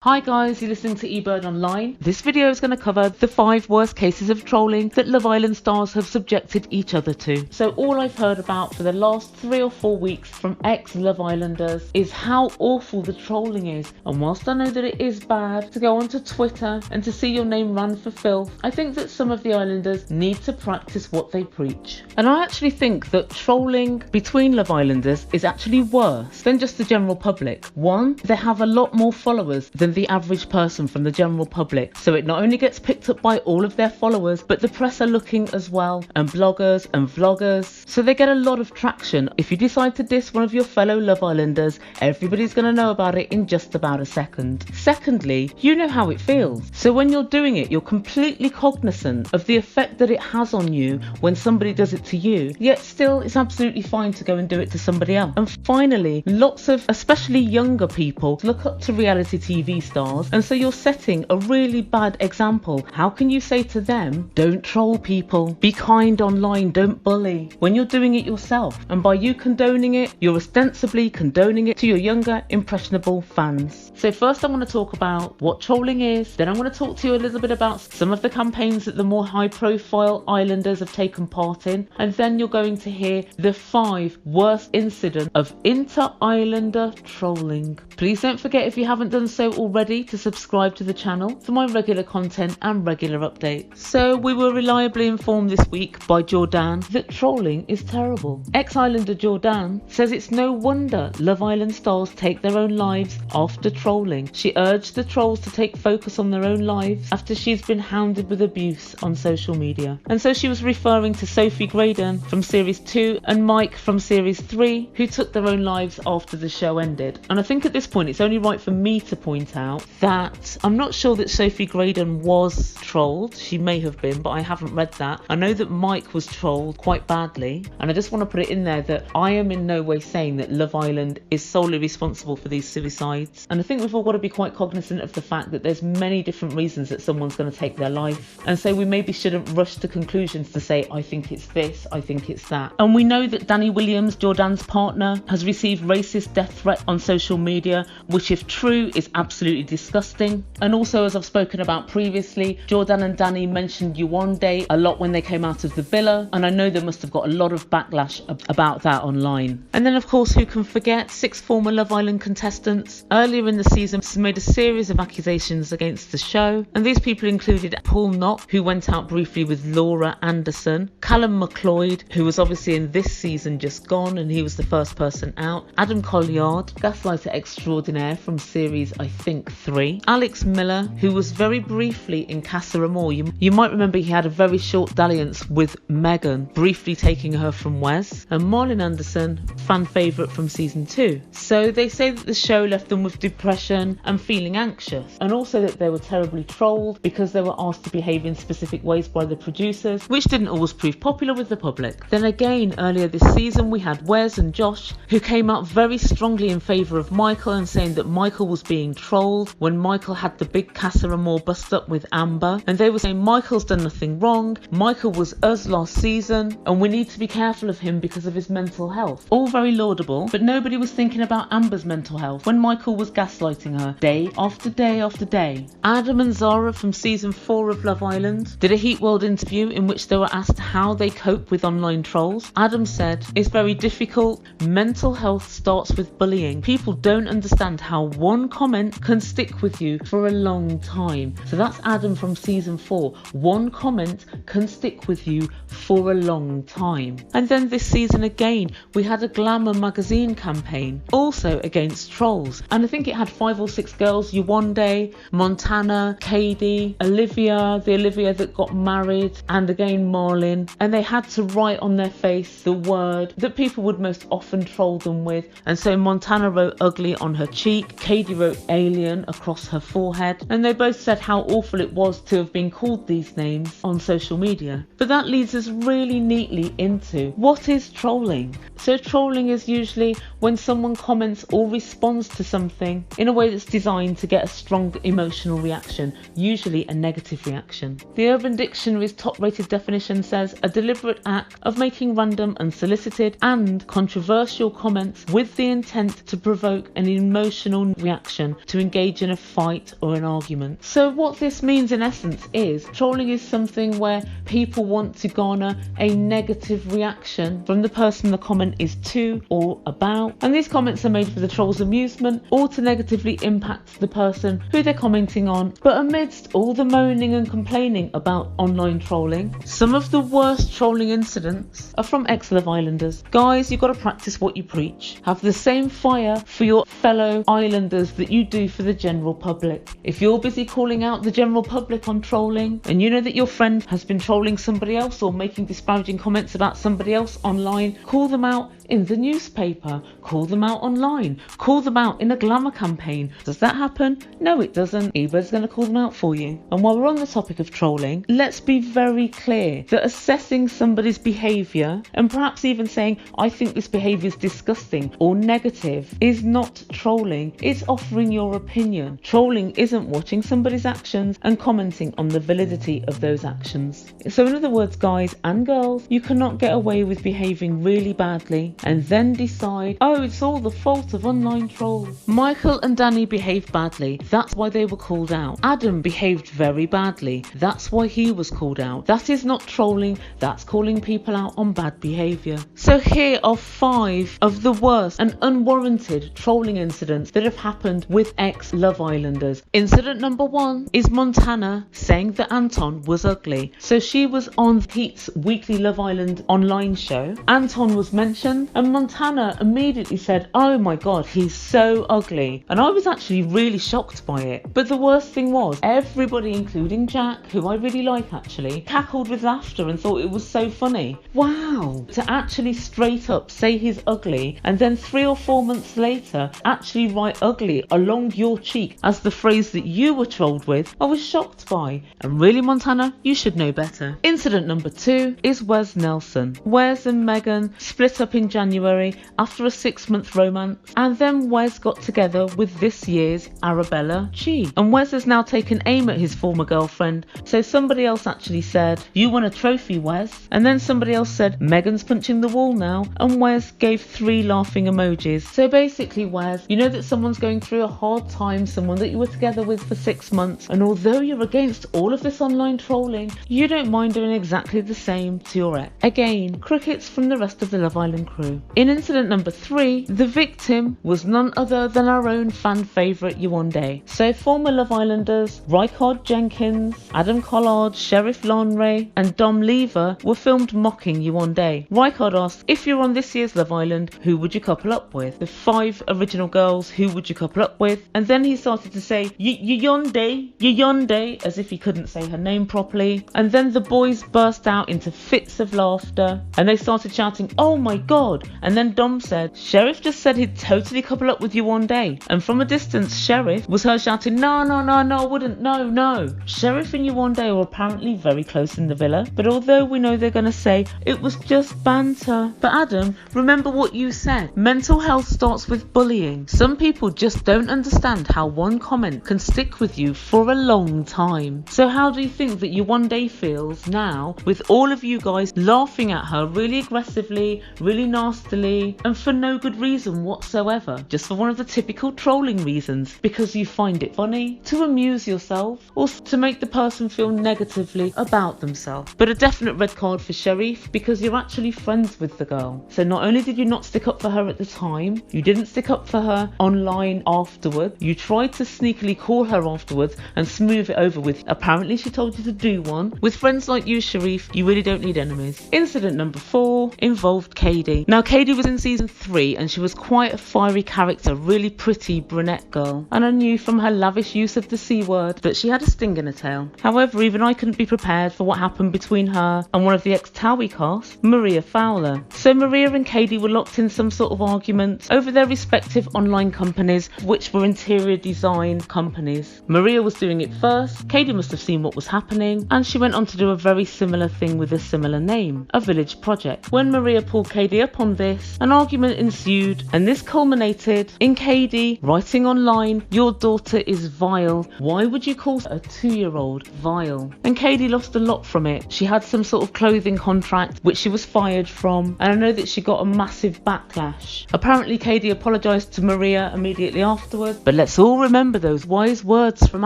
Hi guys, you're listening to Ebird Online. This video is going to cover the 5 worst cases of trolling that Love Island stars have subjected each other to. So all I've heard about for the last 3 or 4 weeks from ex-Love Islanders is how awful the trolling is. And whilst I know that it is bad to go onto Twitter and to see your name run for filth, I think that some of the Islanders need to practice what they preach. And I actually think that trolling between Love Islanders is actually worse than just the general public. One, they have a lot more followers than the average person from the general public, so it not only gets picked up by all of their followers, but the press are looking as well, and bloggers and vloggers, so they get a lot of traction. If you decide to diss one of your fellow Love Islanders, everybody's going to know about it in just about a second. Secondly, you know how it feels, so when you're doing it, you're completely cognizant of the effect that it has on you when somebody does it to you, yet still it's absolutely fine to go and do it to somebody else. And finally, lots of especially younger people look up to reality TV stars, and so you're setting a really bad example. How can you say to them, don't troll people, be kind online, don't bully, when you're doing it yourself? And by you condoning it, you're ostensibly condoning it to your younger, impressionable fans. So first I want to talk about what trolling is, then I want to talk to you a little bit about some of the campaigns that the more high profile Islanders have taken part in, and then you're going to hear the 5 worst incidents of inter-Islander trolling. Please don't forget, if you haven't done so already, to subscribe to the channel for my regular content and regular updates. So we were reliably informed this week by Jourdan that trolling is terrible. Ex-Islander Jourdan says it's no wonder Love Island stars take their own lives after trolling. She urged the trolls to take focus on their own lives after she's been hounded with abuse on social media. And so she was referring to Sophie Graydon from series 2 and Mike from series 3, who took their own lives after the show ended. And I think at this point it's only right for me to point out that I'm not sure that Sophie Graydon was trolled. She may have been, but I haven't read that. I know that Mike was trolled quite badly, and I just want to put it in there that I am in no way saying that Love Island is solely responsible for these suicides. And I think we've all got to be quite cognizant of the fact that there's many different reasons that someone's going to take their life, and so we maybe shouldn't rush to conclusions to say, I think it's this, I think it's that. And we know that Danny Williams, Jourdan's partner, has received racist death threats on social media, which if true is absolutely disgusting. And also, as I've spoken about previously, Jourdan and Danny mentioned Yewande a lot when they came out of the villa, and I know they must have got a lot of backlash about that online. And then of course, who can forget 6 former Love Island contestants earlier in the season made a series of accusations against the show, and these people included Paul Knott, who went out briefly with Laura Anderson, Callum McLeod, who was obviously in this season just gone and he was the first person out, Adam Colliard, gaslighter extraordinaire from series I think 3, Alex Miller, who was very briefly in Casa Amor. You might remember he had a very short dalliance with Megan, briefly taking her from Wes, and Marlon Anderson, fan favourite from season 2. So they say that the show left them with depression and feeling anxious, and also that they were terribly trolled because they were asked to behave in specific ways by the producers, which didn't always prove popular with the public. Then again, earlier this season we had Wes and Josh, who came out very strongly in favour of Michael and saying that Michael was being trolled when Michael had the big Casa Amor bust up with Amber, and they were saying Michael's done nothing wrong, Michael was us last season and we need to be careful of him because of his mental health. All very laudable, but nobody was thinking about Amber's mental health when Michael was gaslighting her day after day after day. Adam and Zara from season 4 of Love Island did a Heat World interview in which they were asked how they cope with online trolls. Adam said, it's very difficult. Mental health starts with bullying. People don't understand how one comment can stick with you for a long time. So that's Adam from season 4. One comment can stick with you for a long time. And then this season again, we had a Glamour magazine campaign, also against trolls. And I think it had 5 or 6 girls, Yewande, Montana, Kady, Olivia, the Olivia that got married, and again Marlon. And they had to write on their face the word that people would most often troll them with. And so Montana wrote ugly on her cheek, Kady wrote alien across her forehead, and they both said how awful it was to have been called these names on social media. But that leads us really neatly into what is trolling. So trolling is usually when someone comments or responds to something in a way that's designed to get a strong emotional reaction, usually a negative reaction. The Urban Dictionary's top-rated definition says a deliberate act of making random, unsolicited and controversial comments with the intent to provoke an emotional reaction to engage in a fight or an argument. So what this means in essence is trolling is something where people want to garner a negative reaction from the person the comment is to or about, and these comments are made for the troll's amusement or to negatively impact the person who they're commenting on. But amidst all the moaning and complaining about online trolling, some of the worst trolling incidents are from ex-Love Islanders. Guys, you've got to practice what you preach. Have the same fire for your fellow islanders that you do for the general public. If you're busy calling out the general public on trolling, and you know that your friend has been trolling somebody else or making disparaging comments about somebody else online, call them out in the newspaper, call them out online, call them out in a glamour campaign. Does that happen? No, it doesn't. Ebird's going to call them out for you. And while we're on the topic of trolling, let's be very clear that assessing somebody's behaviour and perhaps even saying, I think this behaviour is disgusting or negative, is not trolling. It's offering your opinion. Trolling isn't watching somebody's actions and commenting on the validity of those actions. So in other words, guys and girls, you cannot get away with behaving really badly and then decide, oh, it's all the fault of online trolls. Michael and Danny behaved badly. That's why they were called out. Adam behaved very badly. That's why he was called out. That is not trolling. That's calling people out on bad behaviour. So here are 5 of the worst and unwarranted trolling incidents that have happened with ex-Love Islanders. Incident number 1 is Montana saying that Anton was ugly. So she was on Pete's weekly Love Island online show. Anton was mentioned and Montana immediately said, oh my god, he's so ugly. And I was actually really shocked by it. But the worst thing was, everybody, including Jack, who I really like actually, cackled with laughter and thought it was so funny. Wow, to actually straight up say he's ugly and then 3 or 4 months later actually write ugly along your cheek as the phrase that you were trolled with, I was shocked by. And really, Montana, you should know better. Incident number 2 is Wes Nelson. Wes and Megan split up in January after a 6-month romance, and then Wes got together with this year's Arabella Chi. And Wes has now taken aim at his former girlfriend. So somebody else actually said, you won a trophy, Wes. And then somebody else said, Megan's punching the wall now. And Wes gave 3 laughing emojis. So basically, Wes, you know that someone's going through a hard time, someone that you were together with for 6 months, and although you're against all of this online trolling, you don't mind doing exactly the same to your ex. Again, crickets from the rest of the Love Island crew. In incident number 3, the victim was none other than our own fan favourite Yewande. So former Love Islanders Rycard Jenkins, Adam Collard, Sherif Lonray and Dom Lever were filmed mocking Yewande. Rycard asked, if you're on this year's Love Island, who would you couple up with? The 5 original girls, who would you couple up with? And then he started to say Yewande, as if he couldn't say her name properly. And then the boys burst out into fits of laughter and they started shouting, oh my god. And then Dom said, Sherif just said he'd totally couple up with you one day. And from a distance, Sherif was heard shouting, no, I wouldn't, no. Sherif and Yewande were apparently very close in the villa, but although we know they're going to say it was just banter. But Adam, remember what you said. Mental health starts with bullying. Some people just don't understand how one comment can stick with you for a long time. So how do you think that Yewande feels now with all of you guys laughing at her really aggressively, really nastily, and for no good reason whatsoever? Just for one of the typical trolling reasons, because you find it funny, to amuse yourself, or to make the person feel negatively about themselves. But a definite red card for Sherif, because you're actually friends with the girl. So not only did you not stick up for her at the time, you didn't stick up for her online afterward, you tried to sneakily call her afterwards and smooth it over with, apparently she told you to do one. With friends like you, Sherif, you really don't need enemies. Incident number 4 involved Kady. Now Kady was in season 3 and she was quite a fiery character, really pretty brunette girl, and I knew from her lavish use of the C word that she had a sting in her tail. However, even I couldn't be prepared for what happened between her and one of the ex-Towie cast, Maria Fowler. So Maria and Kady were locked in some sort of argument over their respective online companies, which were interior design companies. Maria was doing it first, Kady must have seen what was happening, and she went on to do a very similar thing with a similar name, a village project. When Maria pulled Kady up on this, an argument ensued, and this culminated in Kady writing online, "Your daughter is vile. Why would you call a 2-year-old vile?" And Kady lost a lot from it. She had some sort of clothing contract which she was fired from, and I know that she got a massive backlash. Apparently Kady apologised to Maria immediately afterwards, but let's all remember those wise words from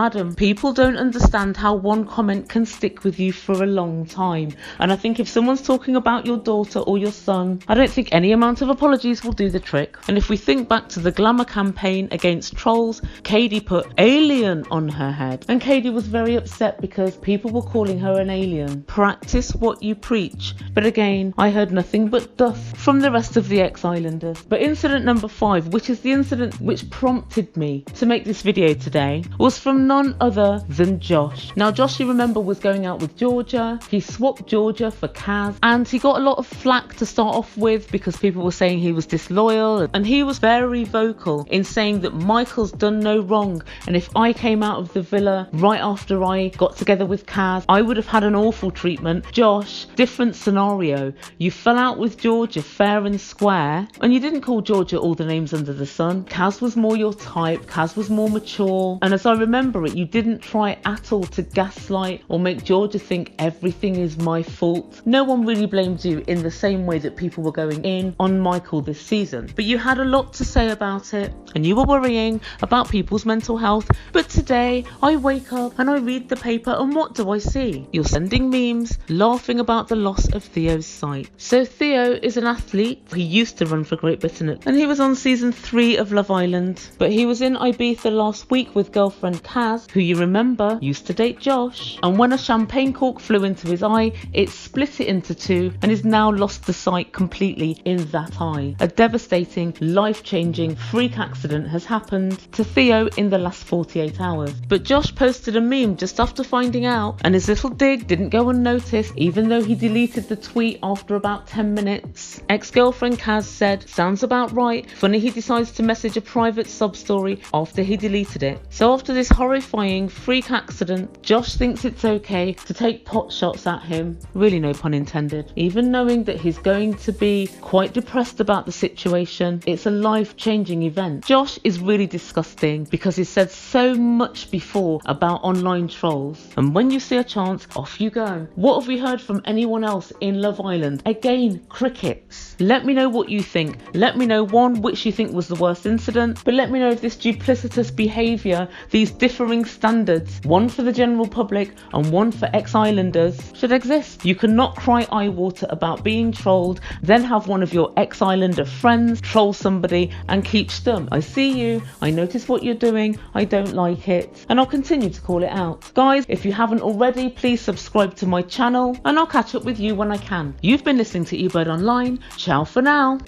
Adam. People don't understand how one comment can stick with you for a long time, and I think if someone's talking about your daughter or your son, I don't think any amount of apologies will do the trick. And if we think back to the glamour campaign against trolls, Kady put alien on her head, and Kady was very upset because people were calling her an alien. Practice what you preach. But again, I heard nothing but duff from the rest of the ex-islanders. But incident number 5, which is the incident which prompted me to make this video today, was from none other than Josh. Now Josh, you remember, was going out with Georgia. He swapped Georgia for Kaz, and he got a lot of flack to start off with because people were saying he was disloyal, and he was very vocal in saying that Michael's done no wrong, and if I came out of the villa right after I got together with Kaz, I would have had an awful treatment. Josh, different scenario. You fell out with Georgia fair and square, and you didn't call Georgia all the names under the sun. Kaz was more your type, Kaz was more mature, and as I remember it, you didn't try at all to gaslight or make Georgia think everything is my fault. No one really blamed you in the same way that people were going in on Michael this season, but you had a lot to say about it, and you were worrying about people's mental health. But today I wake up and I read the paper, and what do I see? You're sending memes laughing about the loss of Theo's sight. So Theo is an athlete. He used to run for Great Britain, and he was on season 3 of Love Island, but he was in Ibiza last week with girlfriend Kaz, who you remember used to date Josh, and when a champagne cork flew into his eye, it split it into 2 and he's now lost the sight completely in that eye. A devastating, life-changing freak accident has happened to Theo in the last 48 hours. But Josh posted a meme just after finding out, and his little dig didn't go unnoticed, even though he deleted the tweet after about 10 minutes. Ex-girlfriend Kaz said, "Sounds about right. Funny he decides to message a private sub-story after he deleted it." So after this horrifying freak accident, Josh thinks it's okay to take pot shots at him. Really, no pun intended. Even knowing that he's going to be quite depressed about the situation, it's a life-changing event. Josh is really disgusting because he's said so much before about online trolls, and when you see a chance, off you go. What have we heard from anyone else in Love Island? Again, crickets. Let me know what you think. Let me know, one, which you think was the worst incident, but let me know if this duplicitous behaviour, these differing standards, one for the general public and one for ex-islanders, should exist. You cannot cry eye water about being trolled, then have one of your ex-islander friends troll somebody and keep stum. I see you, I notice what you're doing, I don't like it, and I'll continue to call it out. Guys, if you haven't already, please subscribe to my channel, and I'll catch up with you when I can. You've been listening to Ebird Online. Ciao for now.